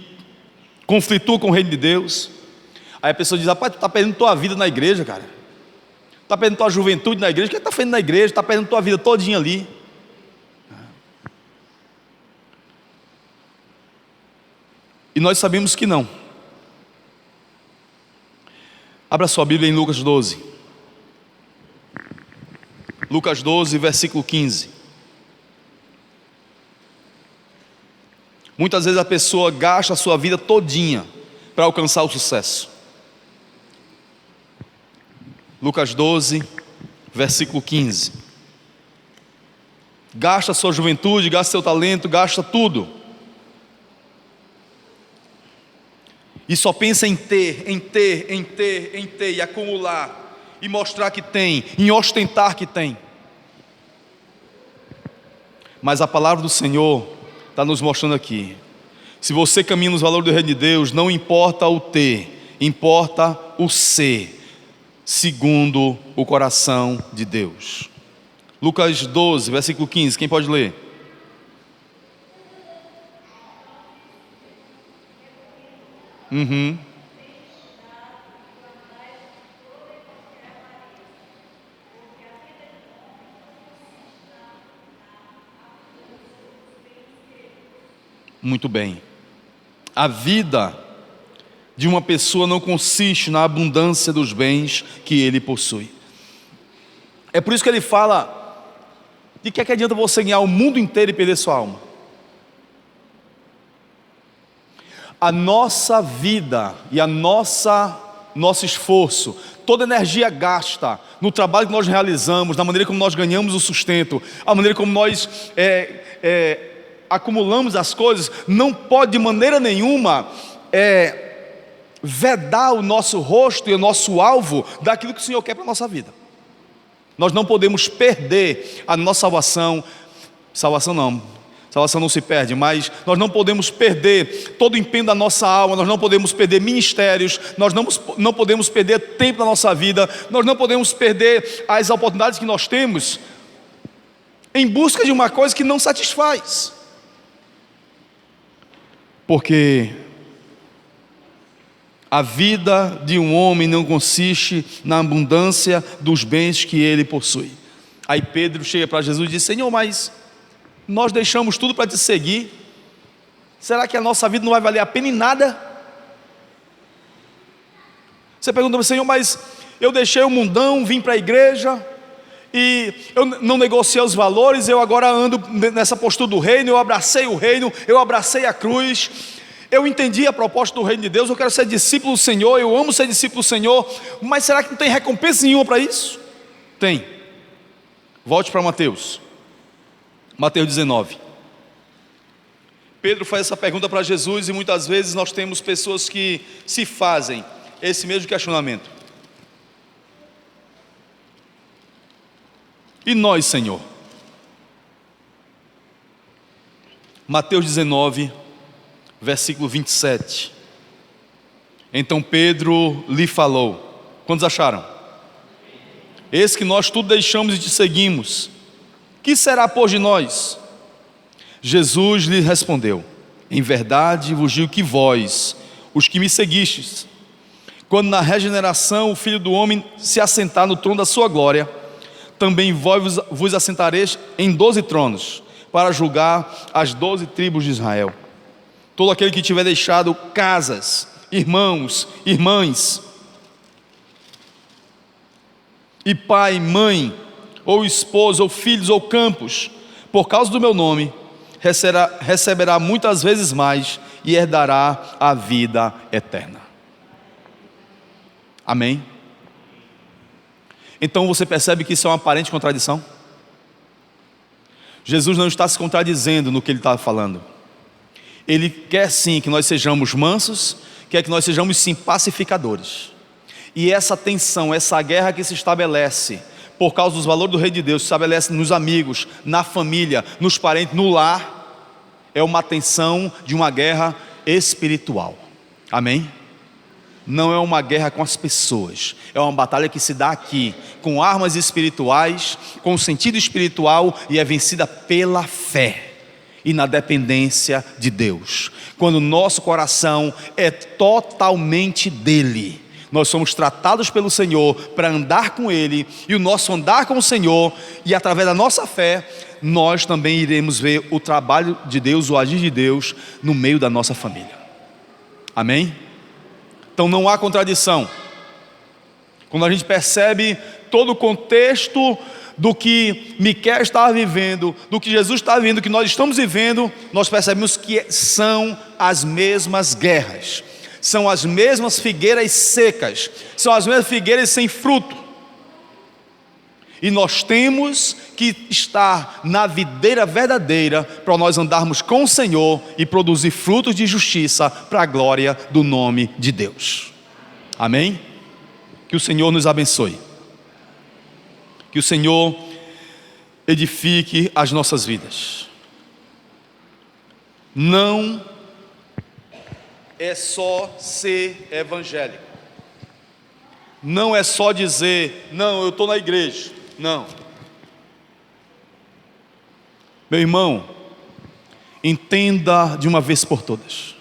Speaker 1: conflitua com o reino de Deus. Aí a pessoa diz: rapaz, tu está perdendo tua vida na igreja, cara. Está perdendo tua juventude na igreja. O que está fazendo na igreja? Está perdendo tua vida todinha ali. E nós sabemos que não. Abra sua Bíblia em Lucas 12. Lucas 12, versículo 15. Muitas vezes a pessoa gasta a sua vida todinha para alcançar o sucesso. Lucas 12, versículo 15. Gasta a sua juventude, gasta seu talento, gasta tudo. E só pensa em ter, e acumular, e mostrar que tem, em ostentar que tem. Mas a palavra do Senhor está nos mostrando aqui: se você caminha nos valores do reino de Deus, não importa o ter, importa o ser, segundo o coração de Deus. Lucas 12, versículo 15, quem pode ler? Muito bem. A vida de uma pessoa não consiste na abundância dos bens que ele possui. É por isso que ele fala: de que adianta você ganhar o mundo inteiro e perder sua alma? A nossa vida e a nossa nosso esforço, toda energia gasta no trabalho que nós realizamos, na maneira como nós ganhamos o sustento, a maneira como nós acumulamos as coisas, não pode de maneira nenhuma vedar o nosso rosto e o nosso alvo daquilo que o Senhor quer para a nossa vida. Nós não podemos perder a nossa salvação. Salvação não se perde, mas nós não podemos perder todo o empenho da nossa alma, nós não podemos perder ministérios, nós não podemos perder tempo da nossa vida, nós não podemos perder as oportunidades que nós temos em busca de uma coisa que não satisfaz. Porque a vida de um homem não consiste na abundância dos bens que ele possui. Aí Pedro chega para Jesus e diz: Senhor, mas nós deixamos tudo para te seguir, será que a nossa vida não vai valer a pena em nada? Você pergunta: Senhor, mas eu deixei o mundão, vim para a igreja, e eu não negociei os valores, eu agora ando nessa postura do reino, eu abracei o reino, eu abracei a cruz, eu entendi a proposta do reino de Deus, eu quero ser discípulo do Senhor, eu amo ser discípulo do Senhor, mas será que não tem recompensa nenhuma para isso? Tem. Volte para Mateus 19. Pedro faz essa pergunta para Jesus, e muitas vezes nós temos pessoas que se fazem esse mesmo questionamento. E nós, Senhor? Mateus 19, versículo 27. Então Pedro lhe falou. Quantos acharam? Eis que nós tudo deixamos e te seguimos. Que será, pois, de nós? Jesus lhe respondeu: em verdade vos digo que vós, os que me seguistes, quando na regeneração o Filho do Homem se assentar no trono da sua glória, também vos assentareis em 12 tronos, para julgar as 12 tribos de Israel. Todo aquele que tiver deixado casas, irmãos, irmãs, e pai, mãe, ou esposa, ou filhos, ou campos, por causa do meu nome, receberá muitas vezes mais e herdará a vida eterna. Amém? Então você percebe que isso é uma aparente contradição? Jesus não está se contradizendo no que ele está falando. Ele quer sim que nós sejamos mansos, quer que nós sejamos sim pacificadores. E essa tensão, essa guerra que se estabelece por causa dos valores do reino de Deus, se estabelece nos amigos, na família, nos parentes, no lar, é uma tensão de uma guerra espiritual. Amém? Não é uma guerra com as pessoas, é uma batalha que se dá aqui, com armas espirituais, com sentido espiritual, e é vencida pela fé e na dependência de Deus. Quando o nosso coração é totalmente dele, nós somos tratados pelo Senhor para andar com Ele, e o nosso andar com o Senhor, e através da nossa fé, nós também iremos ver o trabalho de Deus, o agir de Deus no meio da nossa família. Amém? Então não há contradição. Quando a gente percebe todo o contexto do que Miqueias estava vivendo, do que Jesus está vivendo, do que nós estamos vivendo, nós percebemos que são as mesmas guerras, são as mesmas figueiras secas, são as mesmas figueiras sem fruto. E nós temos que estar na videira verdadeira para nós andarmos com o Senhor e produzir frutos de justiça para a glória do nome de Deus. Amém? Que o Senhor nos abençoe. Que o Senhor edifique as nossas vidas. Não é só ser evangélico. Não é só dizer: não, eu estou na igreja. Não. Meu irmão, entenda de uma vez por todas: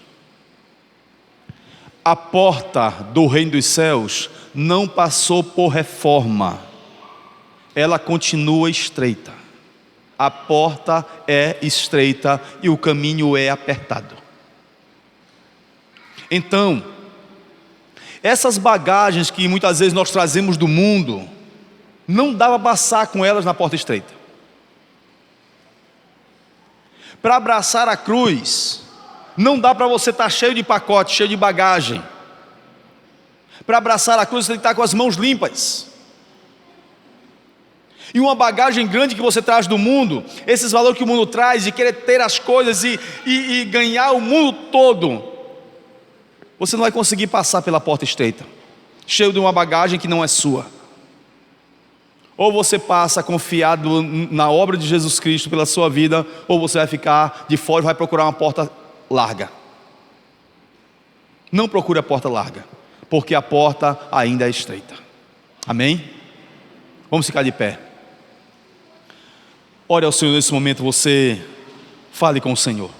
Speaker 1: a porta do reino dos céus não passou por reforma, ela continua estreita. A porta é estreita e o caminho é apertado. Então, essas bagagens que muitas vezes nós trazemos do mundo, não dá para passar com elas na porta estreita. Para abraçar a cruz, não dá para você estar cheio de pacote, cheio de bagagem. Para abraçar a cruz você tem que estar com as mãos limpas. E uma bagagem grande que você traz do mundo, esses valores que o mundo traz, de querer ter as coisas e ganhar o mundo todo, você não vai conseguir passar pela porta estreita, cheio de uma bagagem que não é sua. Ou você passa confiado na obra de Jesus Cristo pela sua vida, ou você vai ficar de fora e vai procurar uma porta larga. Não procure a porta larga, porque a porta ainda é estreita. Amém? Vamos ficar de pé. Ore ao Senhor nesse momento, você fale com o Senhor.